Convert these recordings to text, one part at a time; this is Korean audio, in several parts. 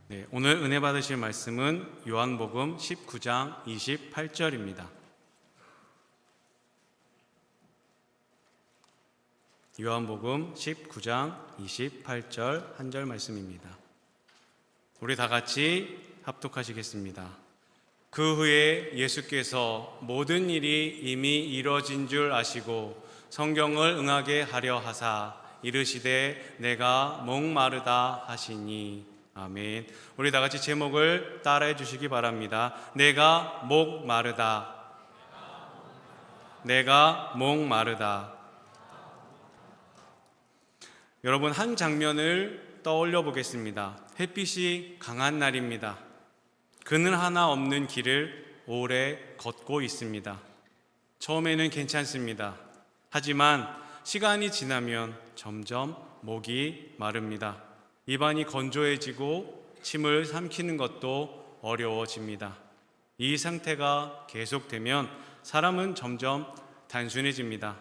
네, 오늘 은혜 받으실 말씀은 요한복음 19장 28절입니다. 요한복음 19장 28절 한 절 말씀입니다. 우리 다 같이 합독하시겠습니다. 그 후에 예수께서 모든 일이 이미 이루어진 줄 아시고 성경을 응하게 하려 하사 이르시되 내가 목마르다 하시니. 아멘. 우리 다 같이 제목을 따라해 주시기 바랍니다. 내가 목마르다. 내가 목마르다. 여러분, 한 장면을 떠올려 보겠습니다. 햇빛이 강한 날입니다. 그늘 하나 없는 길을 오래 걷고 있습니다. 처음에는 괜찮습니다. 하지만 시간이 지나면 점점 목이 마릅니다. 입안이 건조해지고 침을 삼키는 것도 어려워집니다. 이 상태가 계속되면 사람은 점점 단순해집니다.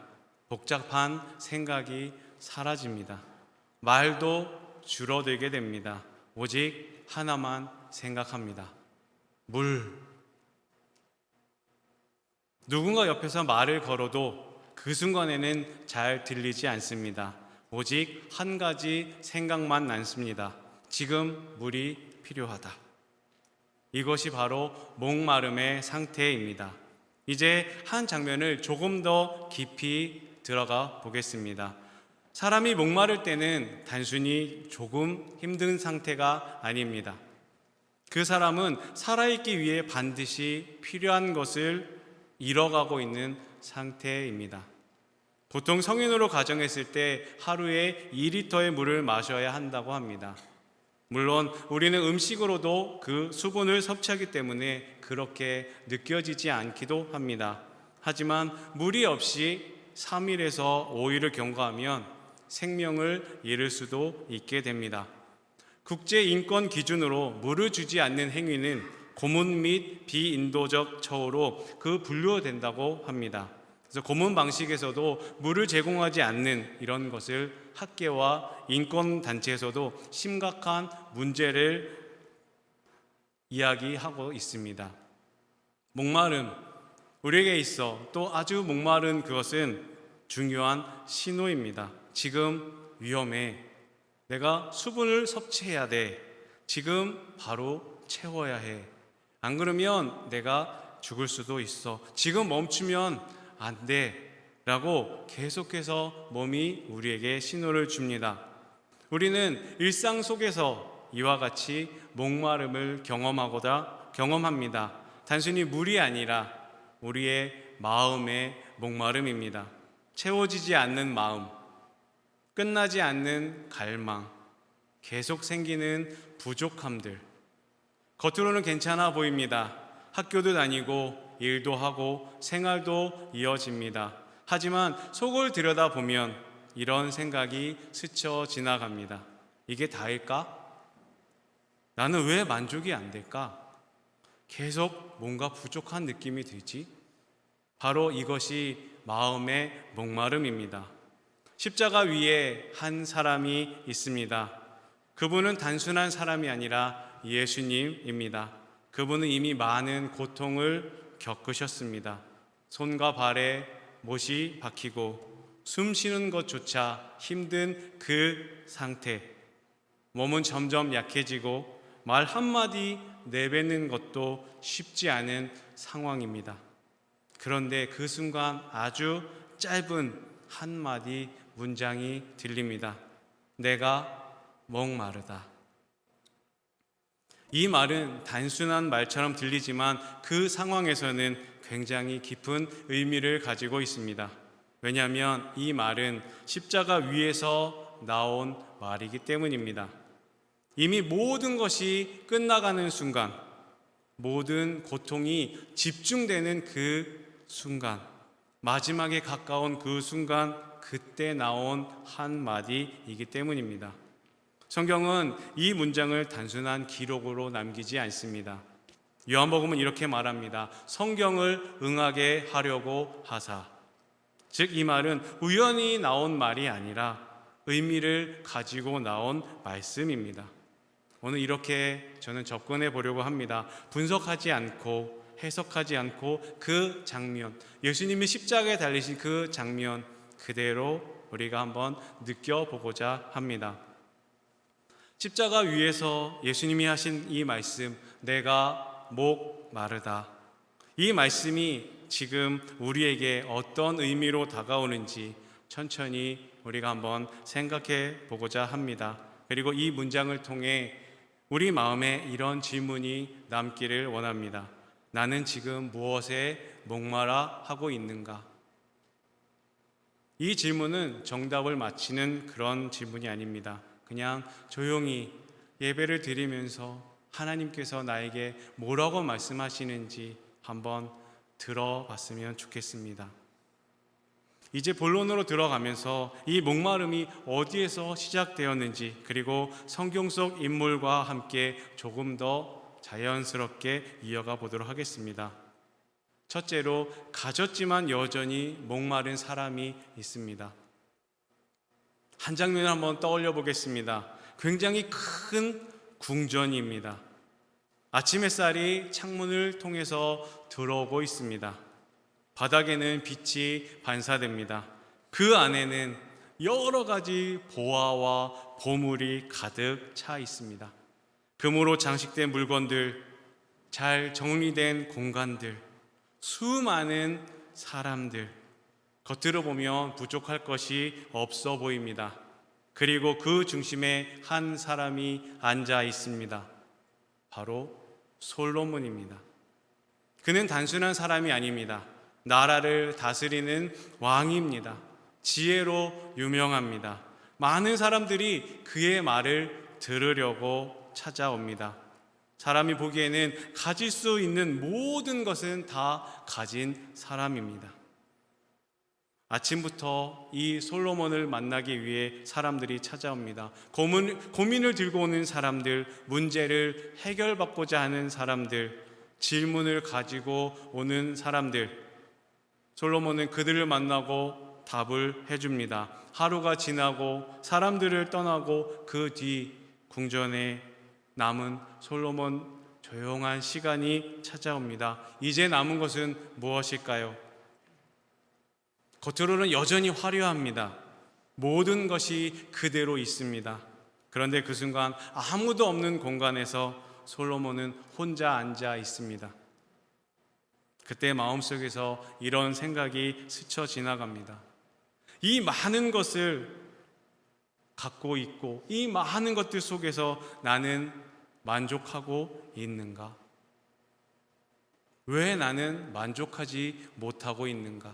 복잡한 생각이 사라집니다. 말도 줄어들게 됩니다. 오직 하나만 생각합니다. 물. 누군가 옆에서 말을 걸어도 그 순간에는 잘 들리지 않습니다. 오직 한 가지 생각만 남습니다. 지금 물이 필요하다. 이것이 바로 목마름의 상태입니다. 이제 한 장면을 조금 더 깊이 들어가 보겠습니다. 사람이 목마를 때는 단순히 조금 힘든 상태가 아닙니다. 그 사람은 살아있기 위해 반드시 필요한 것을 잃어가고 있는 상태입니다. 보통 성인으로 가정했을 때 하루에 2리터의 물을 마셔야 한다고 합니다. 물론 우리는 음식으로도 그 수분을 섭취하기 때문에 그렇게 느껴지지 않기도 합니다. 하지만 물이 없이 3일에서 5일을 경과하면 생명을 잃을 수도 있게 됩니다. 국제인권 기준으로 물을 주지 않는 행위는 고문 및 비인도적 처우로 분류된다고 합니다. 그래서 고문 방식에서도 물을 제공하지 않는 이런 것을 학계와 인권단체에서도 심각한 문제를 이야기하고 있습니다. 목마름, 우리에게 있어 또 아주 목마른 그것은 중요한 신호입니다. 지금 위험해. 내가 수분을 섭취해야 돼. 지금 바로 채워야 해. 안 그러면 내가 죽을 수도 있어. 지금 멈추면 안 돼. 라고 계속해서 몸이 우리에게 신호를 줍니다. 우리는 일상 속에서 이와 같이 목마름을 경험합니다. 단순히 물이 아니라 우리의 마음의 목마름입니다. 채워지지 않는 마음, 끝나지 않는 갈망, 계속 생기는 부족함들. 겉으로는 괜찮아 보입니다. 학교도 다니고 일도 하고 생활도 이어집니다. 하지만 속을 들여다보면 이런 생각이 스쳐 지나갑니다. 이게 다일까? 나는 왜 만족이 안 될까? 계속 뭔가 부족한 느낌이 들지? 바로 이것이 마음의 목마름입니다. 십자가 위에 한 사람이 있습니다. 그분은 단순한 사람이 아니라 예수님입니다. 그분은 이미 많은 고통을 겪으셨습니다. 손과 발에 못이 박히고 숨 쉬는 것조차 힘든 그 상태. 몸은 점점 약해지고 말 한마디 내뱉는 것도 쉽지 않은 상황입니다. 그런데 그 순간 아주 짧은 한마디 문장이 들립니다. 내가 목마르다. 이 말은 단순한 말처럼 들리지만 그 상황에서는 굉장히 깊은 의미를 가지고 있습니다. 왜냐하면 이 말은 십자가 위에서 나온 말이기 때문입니다. 이미 모든 것이 끝나가는 순간, 모든 고통이 집중되는 그 순간, 마지막에 가까운 그 순간, 그때 나온 한마디이기 때문입니다. 성경은 이 문장을 단순한 기록으로 남기지 않습니다. 요한복음은 이렇게 말합니다. 성경을 응하게 하려고 하사. 즉 이 말은 우연히 나온 말이 아니라 의미를 가지고 나온 말씀입니다. 오늘 이렇게 저는 접근해 보려고 합니다. 분석하지 않고 해석하지 않고 그 장면, 예수님이 십자가에 달리신 그 장면 그대로 우리가 한번 느껴보고자 합니다. 십자가 위에서 예수님이 하신 이 말씀, 내가 목 마르다. 이 말씀이 지금 우리에게 어떤 의미로 다가오는지 천천히 우리가 한번 생각해 보고자 합니다. 그리고 이 문장을 통해 우리 마음에 이런 질문이 남기를 원합니다. 나는 지금 무엇에 목마라 하고 있는가? 이 질문은 정답을 맞히는 그런 질문이 아닙니다. 그냥 조용히 예배를 드리면서 하나님께서 나에게 뭐라고 말씀하시는지 한번 들어봤으면 좋겠습니다. 이제 본론으로 들어가면서 이 목마름이 어디에서 시작되었는지, 그리고 성경 속 인물과 함께 조금 더 자연스럽게 이어가 보도록 하겠습니다. 첫째로, 가졌지만 여전히 목마른 사람이 있습니다. 한 장면을 한번 떠올려 보겠습니다. 굉장히 큰 궁전입니다. 아침 햇살이 창문을 통해서 들어오고 있습니다. 바닥에는 빛이 반사됩니다. 그 안에는 여러 가지 보화와 보물이 가득 차 있습니다. 금으로 장식된 물건들, 잘 정리된 공간들, 수많은 사람들, 겉으로 보면 부족할 것이 없어 보입니다. 그리고 그 중심에 한 사람이 앉아 있습니다. 바로 솔로몬입니다. 그는 단순한 사람이 아닙니다. 나라를 다스리는 왕입니다. 지혜로 유명합니다. 많은 사람들이 그의 말을 들으려고 찾아옵니다. 사람이 보기에는 가질 수 있는 모든 것은 다 가진 사람입니다. 아침부터 이 솔로몬을 만나기 위해 사람들이 찾아옵니다. 고민을 들고 오는 사람들, 문제를 해결받고자 하는 사람들, 질문을 가지고 오는 사람들, 솔로몬은 그들을 만나고 답을 해줍니다. 하루가 지나고 사람들을 떠나고 그 뒤 궁전에 남은 솔로몬 조용한 시간이 찾아옵니다. 이제 남은 것은 무엇일까요? 겉으로는 여전히 화려합니다. 모든 것이 그대로 있습니다. 그런데 그 순간 아무도 없는 공간에서 솔로몬은 혼자 앉아 있습니다. 그때 마음속에서 이런 생각이 스쳐 지나갑니다. 이 많은 것을 갖고 있고 이 많은 것들 속에서 나는 만족하고 있는가? 왜 나는 만족하지 못하고 있는가?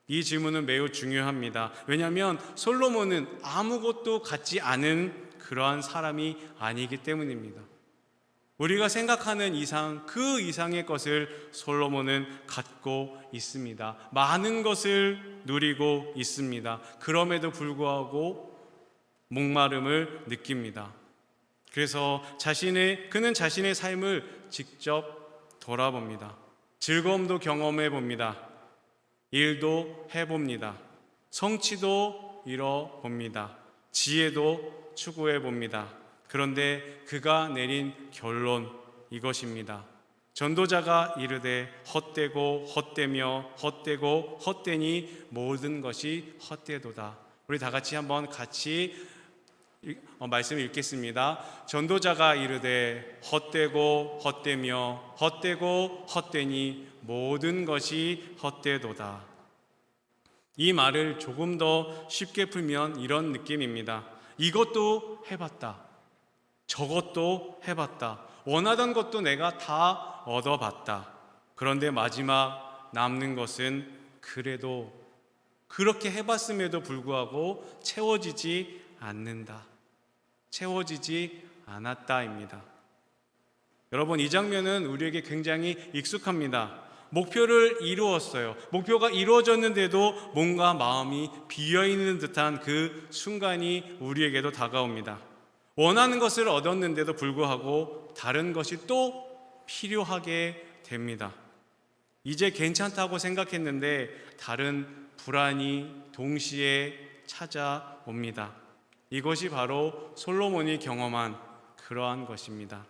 이 질문은 매우 중요합니다. 왜냐하면 솔로몬은 아무것도 갖지 않은 그러한 사람이 아니기 때문입니다. 우리가 생각하는 이상, 그 이상의 것을 솔로몬은 갖고 있습니다. 많은 것을 누리고 있습니다. 그럼에도 불구하고 목마름을 느낍니다. 그래서 그는 자신의 삶을 직접 돌아봅니다. 즐거움도 경험해 봅니다. 일도 해봅니다. 성취도 이뤄봅니다. 지혜도 추구해 봅니다. 그런데 그가 내린 결론, 이것입니다. 전도자가 이르되 헛되고 헛되며 헛되고 헛되니 모든 것이 헛되도다. 우리 다 같이 한번 말씀을 읽겠습니다. 전도자가 이르되 헛되고 헛되며 헛되고 헛되니 모든 것이 헛되도다. 이 말을 조금 더 쉽게 풀면 이런 느낌입니다. 이것도 해봤다. 저것도 해봤다. 원하던 것도 내가 다 얻어봤다. 그런데 마지막 남는 것은 그래도 그렇게 해봤음에도 불구하고 채워지지 않는다. 채워지지 않았다입니다. 여러분, 이 장면은 우리에게 굉장히 익숙합니다. 목표를 이루었어요. 목표가 이루어졌는데도 뭔가 마음이 비어있는 듯한 그 순간이 우리에게도 다가옵니다. 원하는 것을 얻었는데도 불구하고 다른 것이 또 필요하게 됩니다. 이제 괜찮다고 생각했는데 다른 불안이 동시에 찾아옵니다. 이것이 바로 솔로몬이 경험한 그러한 것입니다.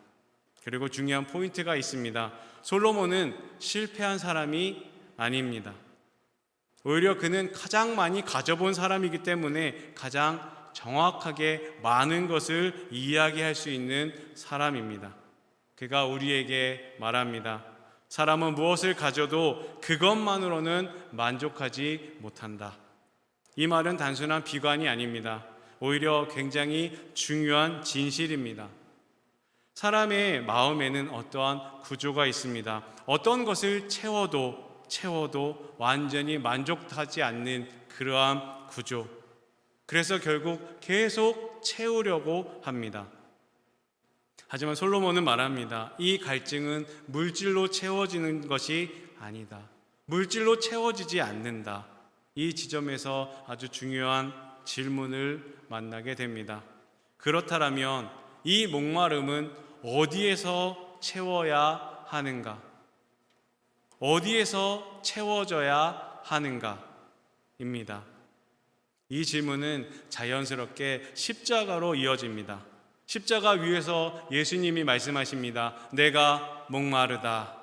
그리고 중요한 포인트가 있습니다. 솔로몬은 실패한 사람이 아닙니다. 오히려 그는 가장 많이 가져본 사람이기 때문에 가장 정확하게 많은 것을 이야기할 수 있는 사람입니다. 그가 우리에게 말합니다. 사람은 무엇을 가져도 그것만으로는 만족하지 못한다. 이 말은 단순한 비관이 아닙니다. 오히려 굉장히 중요한 진실입니다. 사람의 마음에는 어떠한 구조가 있습니다. 어떤 것을 채워도 완전히 만족하지 않는 그러한 구조. 그래서 결국 계속 채우려고 합니다. 하지만 솔로몬은 말합니다. 이 갈증은 물질로 채워지는 것이 아니다. 물질로 채워지지 않는다. 이 지점에서 아주 중요한 질문을 만나게 됩니다. 그렇다면 이 목마름은 어디에서 채워야 하는가? 어디에서 채워져야 하는가?입니다. 이 질문은 자연스럽게 십자가로 이어집니다. 십자가 위에서 예수님이 말씀하십니다. 내가 목마르다.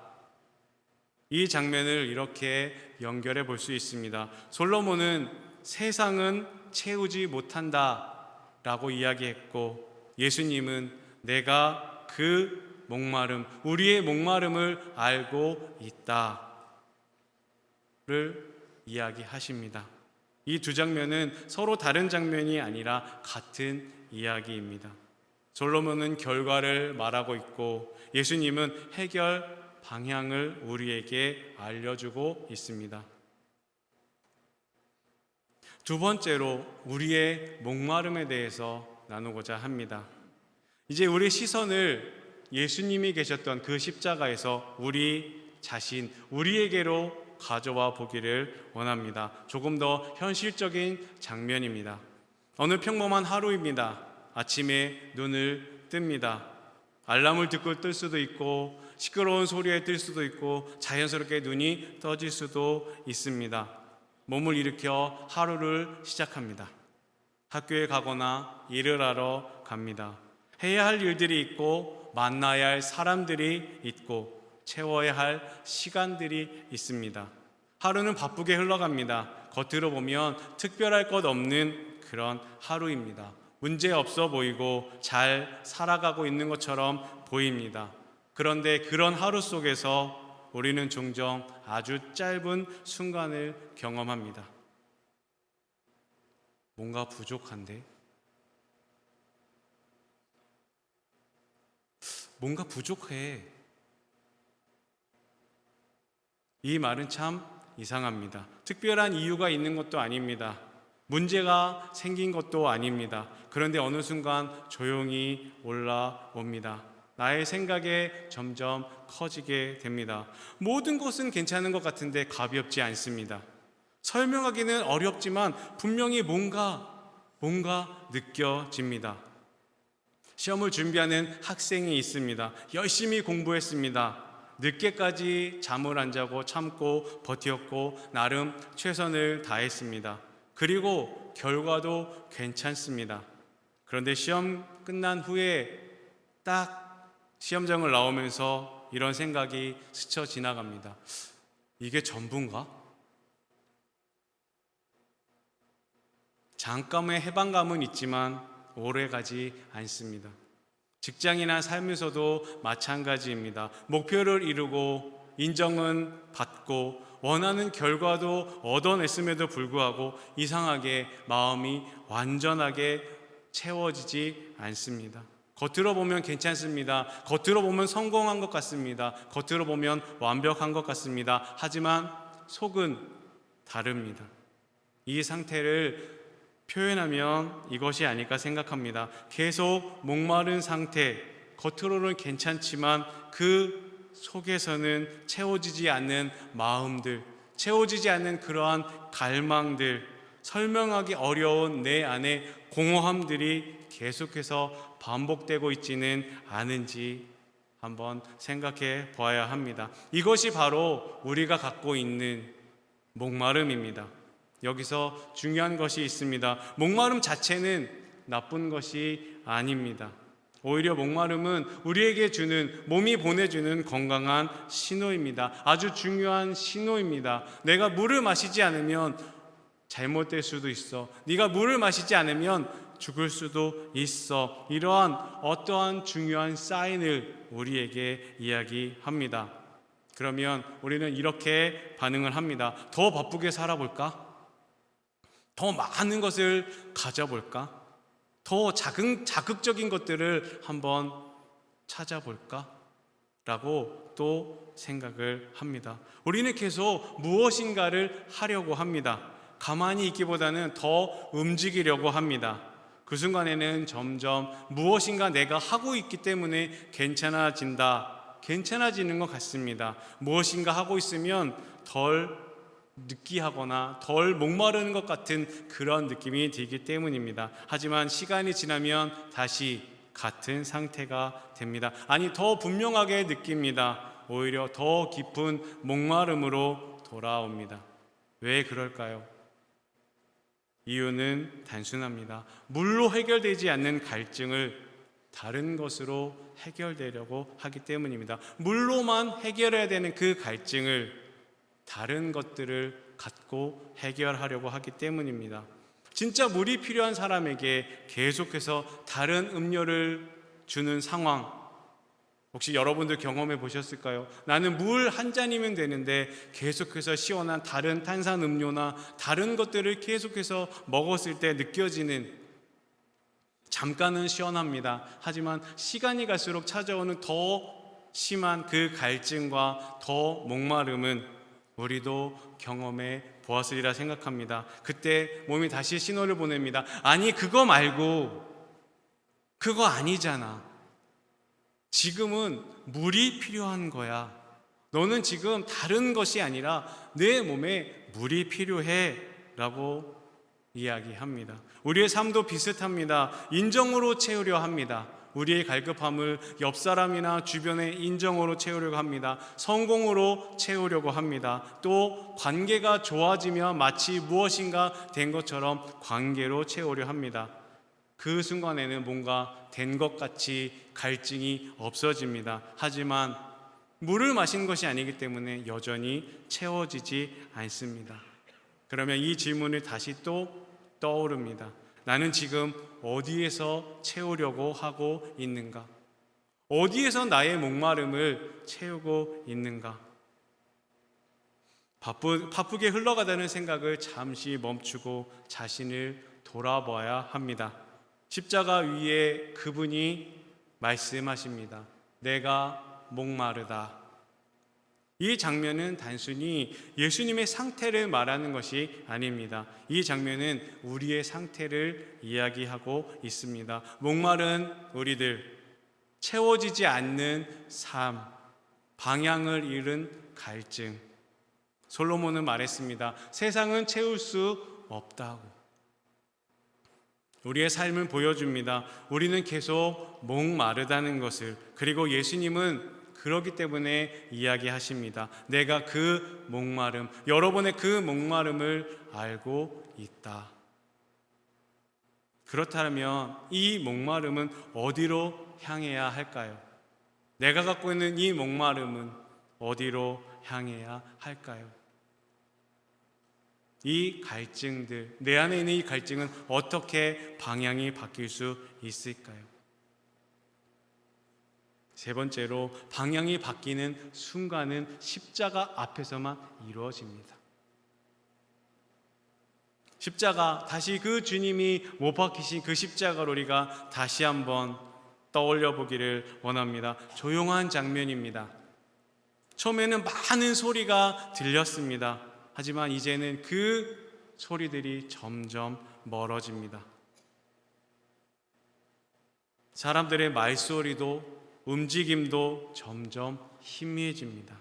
이 장면을 이렇게 연결해 볼 수 있습니다. 솔로몬은 세상은 채우지 못한다 라고 이야기했고, 예수님은 내가 그 목마름, 우리의 목마름을 알고 있다를 이야기하십니다. 이 두 장면은 서로 다른 장면이 아니라 같은 이야기입니다. 솔로몬은 결과를 말하고 있고 예수님은 해결 방향을 우리에게 알려주고 있습니다. 두 번째로 우리의 목마름에 대해서 나누고자 합니다. 이제 우리 시선을 예수님이 계셨던 그 십자가에서 우리 자신, 우리에게로 가져와 보기를 원합니다. 조금 더 현실적인 장면입니다. 어느 평범한 하루입니다. 아침에 눈을 뜹니다. 알람을 듣고 뜰 수도 있고 시끄러운 소리에 뜰 수도 있고 자연스럽게 눈이 떠질 수도 있습니다. 몸을 일으켜 하루를 시작합니다. 학교에 가거나 일을 하러 갑니다. 해야 할 일들이 있고 만나야 할 사람들이 있고 채워야 할 시간들이 있습니다. 하루는 바쁘게 흘러갑니다. 겉으로 보면 특별할 것 없는 그런 하루입니다. 문제 없어 보이고 잘 살아가고 있는 것처럼 보입니다. 그런데 그런 하루 속에서 우리는 종종 아주 짧은 순간을 경험합니다. 뭔가 부족한데? 뭔가 부족해. 이 말은 참 이상합니다. 특별한 이유가 있는 것도 아닙니다. 문제가 생긴 것도 아닙니다. 그런데 어느 순간 조용히 올라옵니다. 나의 생각에 점점 커지게 됩니다. 모든 것은 괜찮은 것 같은데 가볍지 않습니다. 설명하기는 어렵지만 분명히 뭔가 느껴집니다. 시험을 준비하는 학생이 있습니다. 열심히 공부했습니다. 늦게까지 잠을 안 자고 참고 버텼고 나름 최선을 다했습니다. 그리고 결과도 괜찮습니다. 그런데 시험 끝난 후에 딱 시험장을 나오면서 이런 생각이 스쳐 지나갑니다. 이게 전부인가? 잠깐의 해방감은 있지만 오래가지 않습니다. 직장이나 삶에서도 마찬가지입니다. 목표를 이루고 인정은 받고 원하는 결과도 얻어냈음에도 불구하고 이상하게 마음이 완전하게 채워지지 않습니다. 겉으로 보면 괜찮습니다. 겉으로 보면 성공한 것 같습니다. 겉으로 보면 완벽한 것 같습니다. 하지만 속은 다릅니다. 이 상태를 표현하면 이것이 아닐까 생각합니다. 계속 목마른 상태, 겉으로는 괜찮지만 그 속에서는 채워지지 않는 마음들, 채워지지 않는 그러한 갈망들, 설명하기 어려운 내 안의 공허함들이 계속해서 반복되고 있지는 않은지 한번 생각해 보아야 합니다. 이것이 바로 우리가 갖고 있는 목마름입니다. 여기서 중요한 것이 있습니다. 목마름 자체는 나쁜 것이 아닙니다. 오히려 목마름은 우리에게 주는, 몸이 보내주는 건강한 신호입니다. 아주 중요한 신호입니다. 내가 물을 마시지 않으면 잘못될 수도 있어. 네가 물을 마시지 않으면 죽을 수도 있어. 이러한 어떠한 중요한 사인을 우리에게 이야기합니다. 그러면 우리는 이렇게 반응을 합니다. 더 바쁘게 살아볼까? 더 많은 것을 가져볼까? 더 자극적인 것들을 한번 찾아볼까? 라고 또 생각을 합니다. 우리는 계속 무엇인가를 하려고 합니다. 가만히 있기보다는 더 움직이려고 합니다. 그 순간에는 점점 무엇인가 내가 하고 있기 때문에 괜찮아지는 것 같습니다. 무엇인가 하고 있으면 덜 느끼하거나 덜 목마르는 것 같은 그런 느낌이 들기 때문입니다. 하지만 시간이 지나면 다시 같은 상태가 됩니다. 아니, 더 분명하게 느낍니다. 오히려 더 깊은 목마름으로 돌아옵니다. 왜 그럴까요? 이유는 단순합니다. 물로 해결되지 않는 갈증을 다른 것으로 해결되려고 하기 때문입니다. 물로만 해결해야 되는 그 갈증을 다른 것들을 갖고 해결하려고 하기 때문입니다. 진짜 물이 필요한 사람에게 계속해서 다른 음료를 주는 상황, 혹시 여러분들 경험해 보셨을까요? 나는 물 한 잔이면 되는데 계속해서 시원한 다른 탄산 음료나 다른 것들을 계속해서 먹었을 때 느껴지는, 잠깐은 시원합니다. 하지만 시간이 갈수록 찾아오는 더 심한 그 갈증과 더 목마름은 우리도 경험해 보았으리라 생각합니다. 그때 몸이 다시 신호를 보냅니다. 아니, 그거 말고, 그거 아니잖아. 지금은 물이 필요한 거야. 너는 지금 다른 것이 아니라 내 몸에 물이 필요해 라고 이야기합니다. 우리의 삶도 비슷합니다. 인정으로 채우려 합니다. 우리의 갈급함을 옆 사람이나 주변의 인정으로 채우려고 합니다. 성공으로 채우려고 합니다. 또 관계가 좋아지면 마치 무엇인가 된 것처럼 관계로 채우려 합니다. 그 순간에는 뭔가 된 것 같이 갈증이 없어집니다. 하지만 물을 마신 것이 아니기 때문에 여전히 채워지지 않습니다. 그러면 이 질문을 다시 또 떠오릅니다. 나는 지금 어디에서 채우려고 하고 있는가? 어디에서 나의 목마름을 채우고 있는가? 바쁘게 흘러가다는 생각을 잠시 멈추고 자신을 돌아봐야 합니다. 십자가 위에 그분이 말씀하십니다. 내가 목마르다. 이 장면은 단순히 예수님의 상태를 말하는 것이 아닙니다. 이 장면은 우리의 상태를 이야기하고 있습니다. 목마른 우리들, 채워지지 않는 삶, 방향을 잃은 갈증. 솔로몬은 말했습니다. 세상은 채울 수 없다고. 우리의 삶을 보여줍니다. 우리는 계속 목마르다는 것을. 그리고 예수님은 그렇기 때문에 이야기하십니다. 내가 그 목마름, 여러분의 그 목마름을 알고 있다. 그렇다면 이 목마름은 어디로 향해야 할까요? 내가 갖고 있는 이 목마름은 어디로 향해야 할까요? 이 갈증들, 내 안에 있는 이 갈증은 어떻게 방향이 바뀔 수 있을까요? 세 번째로, 방향이 바뀌는 순간은 십자가 앞에서만 이루어집니다. 십자가, 다시 그 주님이 못 박히신 그 십자가를 우리가 다시 한번 떠올려 보기를 원합니다. 조용한 장면입니다. 처음에는 많은 소리가 들렸습니다. 하지만 이제는 그 소리들이 점점 멀어집니다. 사람들의 말소리도 움직임도 점점 희미해집니다.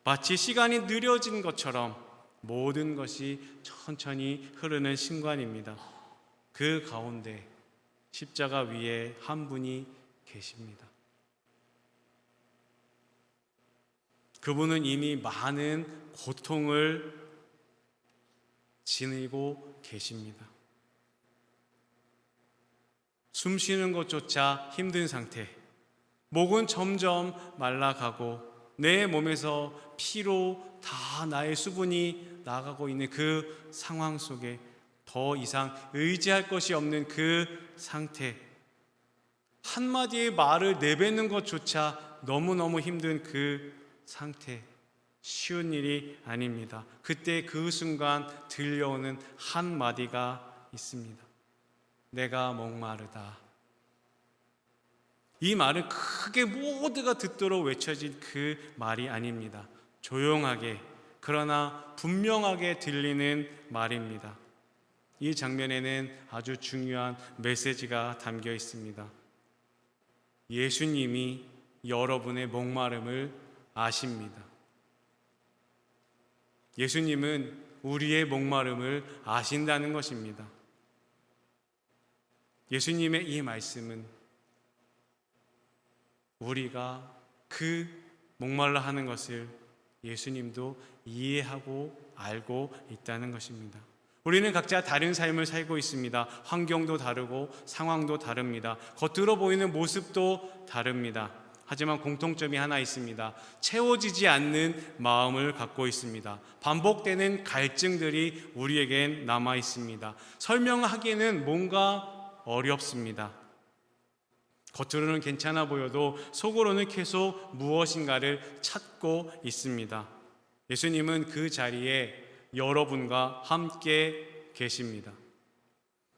마치 시간이 느려진 것처럼 모든 것이 천천히 흐르는 순간입니다. 그 가운데 십자가 위에 한 분이 계십니다. 그분은 이미 많은 고통을 지니고 계십니다. 숨 쉬는 것조차 힘든 상태, 목은 점점 말라가고 내 몸에서 피로 다 나의 수분이 나가고 있는 그 상황 속에 더 이상 의지할 것이 없는 그 상태, 한마디의 말을 내뱉는 것조차 너무너무 힘든 그 상태, 쉬운 일이 아닙니다. 그때 그 순간 들려오는 한마디가 있습니다. 내가 목마르다. 이 말은 크게 모두가 듣도록 외쳐진 그 말이 아닙니다. 조용하게 그러나 분명하게 들리는 말입니다. 이 장면에는 아주 중요한 메시지가 담겨 있습니다. 예수님이 여러분의 목마름을 아십니다. 예수님은 우리의 목마름을 아신다는 것입니다. 예수님의 이 말씀은 우리가 그 목말라 하는 것을 예수님도 이해하고 알고 있다는 것입니다. 우리는 각자 다른 삶을 살고 있습니다. 환경도 다르고 상황도 다릅니다. 겉으로 보이는 모습도 다릅니다. 하지만 공통점이 하나 있습니다. 채워지지 않는 마음을 갖고 있습니다. 반복되는 갈증들이 우리에겐 남아 있습니다. 설명하기에는 뭔가 어렵습니다. 겉으로는 괜찮아 보여도 속으로는 계속 무엇인가를 찾고 있습니다. 예수님은 그 자리에 여러분과 함께 계십니다.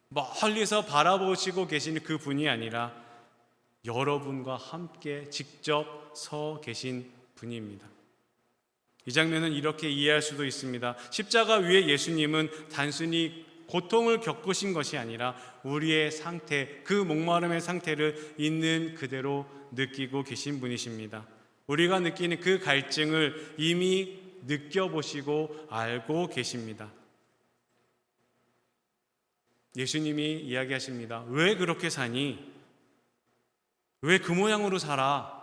멀리서 바라보시고 계시는 그 분이 아니라 여러분과 함께 직접 서 계신 분입니다. 이 장면은 이렇게 이해할 수도 있습니다. 십자가 위에 예수님은 단순히 고통을 겪으신 것이 아니라 우리의 상태, 그 목마름의 상태를 있는 그대로 느끼고 계신 분이십니다. 우리가 느끼는 그 갈증을 이미 느껴보시고 알고 계십니다. 예수님이 이야기하십니다. 왜 그렇게 사니? 왜 그 모양으로 살아?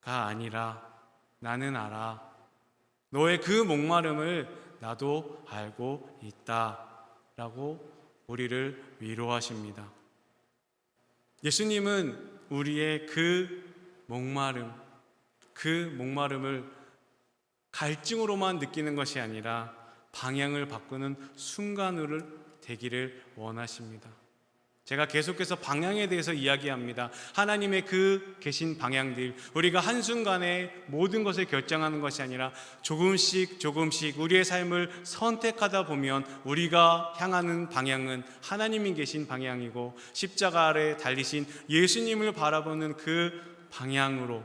가 아니라 나는 알아. 너의 그 목마름을 나도 알고 있다 라고 우리를 위로하십니다. 예수님은 우리의 그 목마름을 갈증으로만 느끼는 것이 아니라 방향을 바꾸는 순간으로 되기를 원하십니다. 제가 계속해서 방향에 대해서 이야기합니다. 하나님의 그 계신 방향들, 우리가 한순간에 모든 것을 결정하는 것이 아니라 조금씩 우리의 삶을 선택하다 보면 우리가 향하는 방향은 하나님이 계신 방향이고 십자가 아래 달리신 예수님을 바라보는 그 방향으로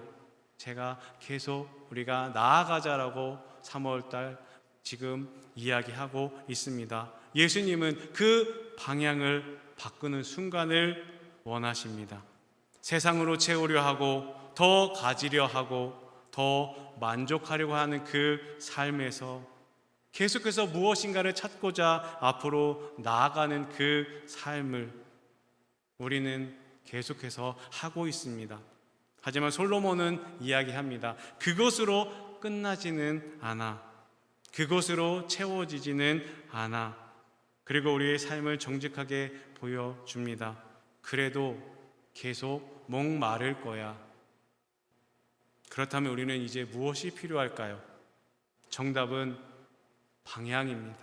제가 계속 우리가 나아가자라고 3월달 지금 이야기하고 있습니다. 예수님은 그 방향을 바꾸는 순간을 원하십니다. 세상으로 채우려 하고 더 가지려 하고 더 만족하려고 하는 그 삶에서 계속해서 무엇인가를 찾고자 앞으로 나아가는 그 삶을 우리는 계속해서 하고 있습니다. 하지만 솔로몬은 이야기합니다. 그것으로 끝나지는 않아. 그것으로 채워지지는 않아. 그리고 우리의 삶을 정직하게 보여줍니다. 그래도 계속 목마를 거야. 그렇다면 우리는 이제 무엇이 필요할까요? 정답은 방향입니다.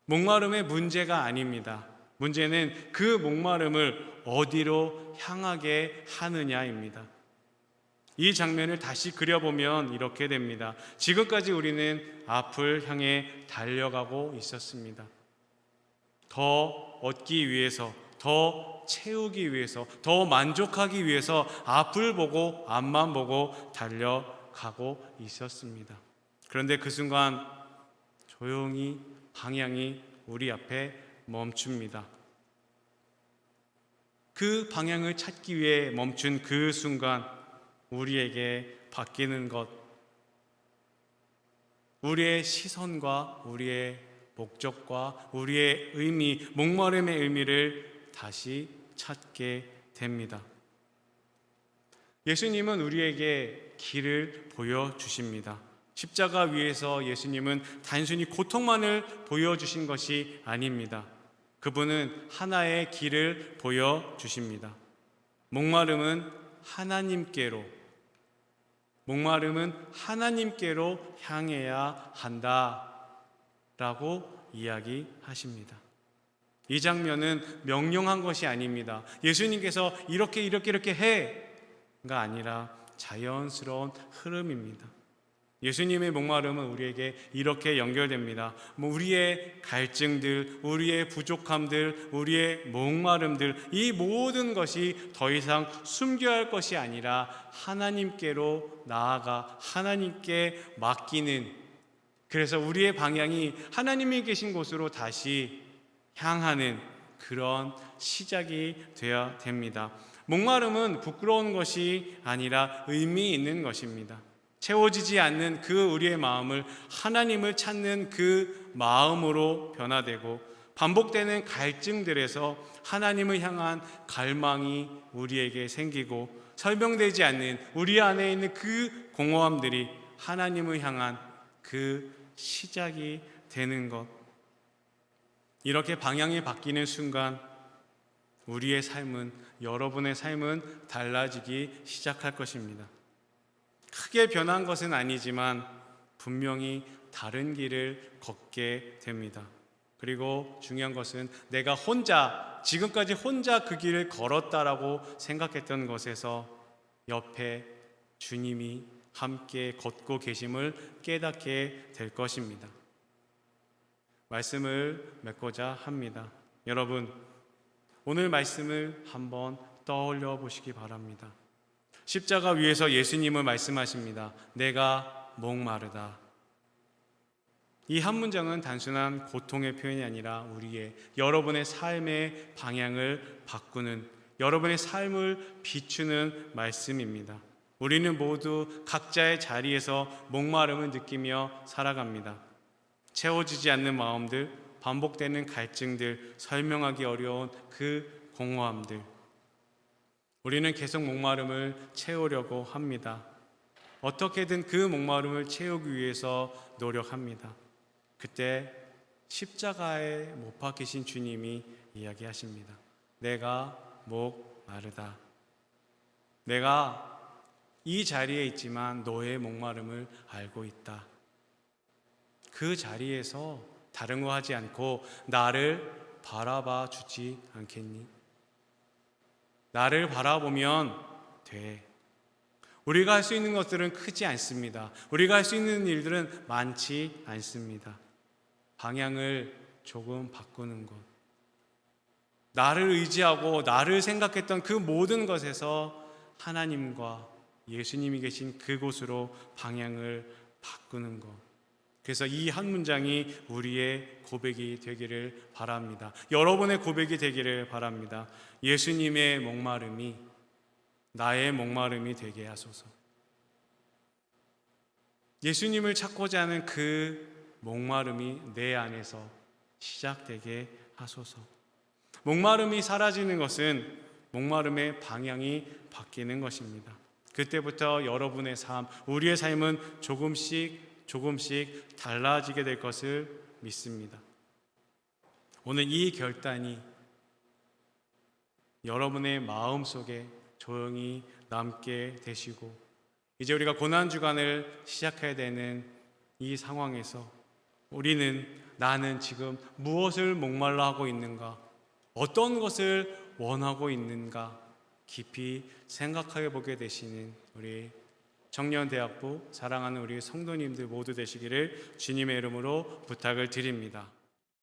목마름의 문제가 아닙니다. 문제는 그 목마름을 어디로 향하게 하느냐입니다. 이 장면을 다시 그려보면 이렇게 됩니다. 지금까지 우리는 앞을 향해 달려가고 있었습니다. 더 얻기 위해서, 더 채우기 위해서, 더 만족하기 위해서 앞을 보고 앞만 보고 달려가고 있었습니다. 그런데 그 순간 조용히 방향이 우리 앞에 멈춥니다. 그 방향을 찾기 위해 멈춘 그 순간 우리에게 바뀌는 것, 우리의 시선과 우리의 목적과 우리의 의미, 목마름의 의미를 다시 찾게 됩니다. 예수님은 우리에게 길을 보여주십니다. 십자가 위에서 예수님은 단순히 고통만을 보여주신 것이 아닙니다. 그분은 하나의 길을 보여주십니다. 목마름은 하나님께로 향해야 한다라고 이야기하십니다. 이 장면은 명령한 것이 아닙니다. 예수님께서 이렇게 해가 아니라 자연스러운 흐름입니다. 예수님의 목마름은 우리에게 이렇게 연결됩니다. 우리의 갈증들, 우리의 부족함들, 우리의 목마름들, 이 모든 것이 더 이상 숨겨야 할 것이 아니라 하나님께로 나아가 하나님께 맡기는, 그래서 우리의 방향이 하나님이 계신 곳으로 다시 향하는 그런 시작이 되어야 됩니다. 목마름은 부끄러운 것이 아니라 의미 있는 것입니다. 채워지지 않는 그 우리의 마음을 하나님을 찾는 그 마음으로 변화되고, 반복되는 갈증들에서 하나님을 향한 갈망이 우리에게 생기고, 설명되지 않는 우리 안에 있는 그 공허함들이 하나님을 향한 그 시작이 되는 것. 이렇게 방향이 바뀌는 순간 우리의 삶은, 여러분의 삶은 달라지기 시작할 것입니다. 크게 변한 것은 아니지만 분명히 다른 길을 걷게 됩니다. 그리고 중요한 것은 내가 지금까지 혼자 그 길을 걸었다라고 생각했던 것에서 옆에 주님이 함께 걷고 계심을 깨닫게 될 것입니다. 말씀을 맺고자 합니다. 여러분, 오늘 말씀을 한번 떠올려 보시기 바랍니다. 십자가 위에서 예수님은 말씀하십니다. 내가 목마르다. 이 한 문장은 단순한 고통의 표현이 아니라 여러분의 삶의 방향을 바꾸는, 여러분의 삶을 비추는 말씀입니다. 우리는 모두 각자의 자리에서 목마름을 느끼며 살아갑니다. 채워지지 않는 마음들, 반복되는 갈증들, 설명하기 어려운 그 공허함들. 우리는 계속 목마름을 채우려고 합니다. 어떻게든 그 목마름을 채우기 위해서 노력합니다. 그때 십자가에 못 박히신 주님이 이야기하십니다. 내가 목마르다. 내가 이 자리에 있지만 너의 목마름을 알고 있다. 그 자리에서 다른 거 하지 않고 나를 바라봐 주지 않겠니? 나를 바라보면 돼. 우리가 할 수 있는 것들은 크지 않습니다. 우리가 할 수 있는 일들은 많지 않습니다. 방향을 조금 바꾸는 것, 나를 의지하고 나를 생각했던 그 모든 것에서 하나님과 예수님이 계신 그곳으로 방향을 바꾸는 것. 그래서 이 한 문장이 우리의 고백이 되기를 바랍니다. 여러분의 고백이 되기를 바랍니다. 예수님의 목마름이 나의 목마름이 되게 하소서. 예수님을 찾고자 하는 그 목마름이 내 안에서 시작되게 하소서. 목마름이 사라지는 것은 목마름의 방향이 바뀌는 것입니다. 그때부터 여러분의 삶, 우리의 삶은 조금씩 달라지게 될 것을 믿습니다. 오늘 이 결단이 여러분의 마음속에 조용히 남게 되시고, 이제 우리가 고난주간을 시작해야 되는 이 상황에서 나는 지금 무엇을 목말라 하고 있는가, 어떤 것을 원하고 있는가 깊이 생각해 보게 되시는 우리 청년대학부 사랑하는 우리 성도님들 모두 되시기를 주님의 이름으로 부탁을 드립니다.